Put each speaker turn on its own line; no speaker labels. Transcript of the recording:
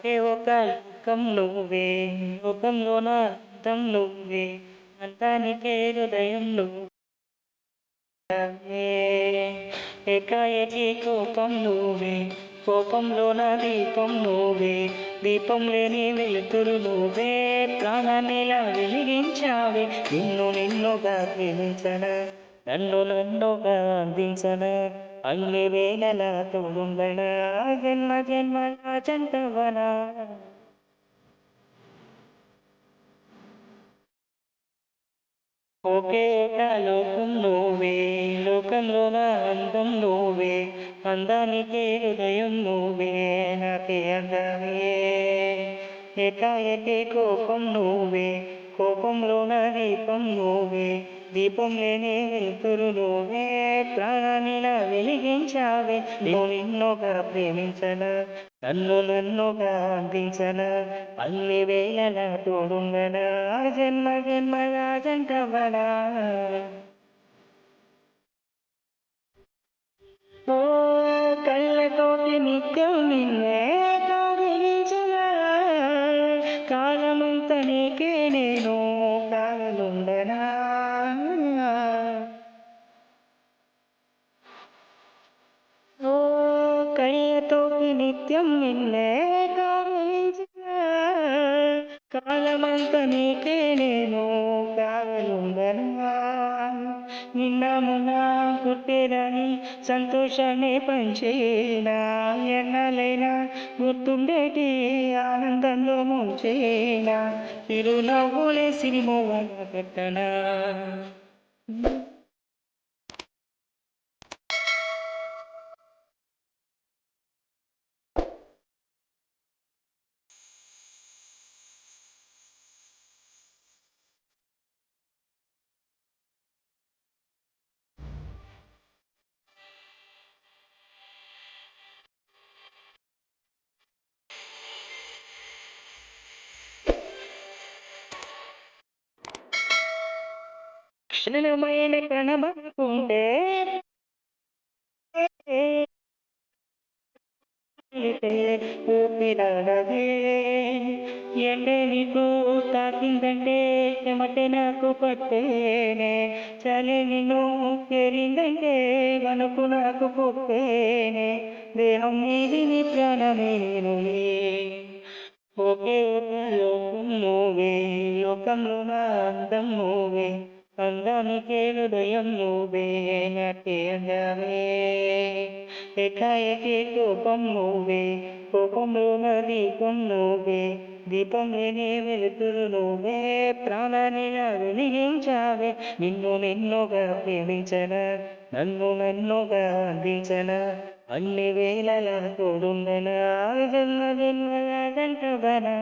ఏ ఒక లోకం నువ్వే, లోకంలోన అర్థం నువ్వే, అంతానికే హృదయం నువ్వే. ఏకాఏకి కోపం నువ్వే, కోపంలోన దీపం నువ్వే, దీపం లేని వెలుతురు నువ్వే, ప్రాణాన్నిలా వెలిగించావే. నిన్ను నిన్నుగా ప్రేమించన, నన్ను నన్నుగా అందించన, అన్ని వేళలా తోడుండన, జన్మ జన్మల జంటవనా. ఒకే ఒక లోకం నువ్వే, లోకంలోన అందం నువ్వే, అందానికే హృదయం నువ్వే, నాకే అందమే. ఏకాఏకి కోపం నువ్వే, కోపంలోన దీపం నువ్వే, దీపం లేని వెలుతురు నువ్వే, ప్రాణాన్నిలా వెలిగించావే. నిన్ను నిన్నుగా ప్రేమించన, నన్ను నన్నుగా అందించన, అన్ని వేళలా తోడుండన, జన్మ జన్మల జంటవనా. ఓ కళ్ళతోటి నిత్యం నిన్నే కౌగిలించిన, కాలమంతా నీకే నేను కావలుండనా. ఓ కళ్ళతోటి నిత్యం నిన్నే కౌగిలించిన, కాలమంతా నీకే నేను కావలుండనా. నిన్న మొన్న పుట్టేదని సంతోషాన్ని పంచేనా, ఎన్నాళ్ళైనా గుర్తుండేటి ఆనందంలో ముంచేనా, చిరునవ్వులే సిరిమోవగా పెట్టనా. క్షణమైన కణమనుకుంటే ఊపిరాడదే, ఎండే నీకు తాకిందంటే చెమటే నాకు పట్టేనే, చలి నిన్ను చేరిందంటే వణుకు నాకు పుట్టేనే, దేహం నీది నీ ప్రాణమే నేనులే. ఒకే ఒక లోకం నువ్వే, లోకంలో నా అందం నువ్వే, అందానికే హృదయం నువ్వే, నాకే అందమే. ఏకాఏకి కోపం నువ్వే, కోపంలోన దీపం నువ్వే, దీపం లేని వెలుతురు నువ్వే, ప్రాణాన్నిలా వెలిగించావే. నిన్ను నిన్నుగా ప్రేమించన, నన్ను నన్నుగా అందించన, అన్ని వేళలా తోడుండన, జన్మ జన్మల జంటవనా.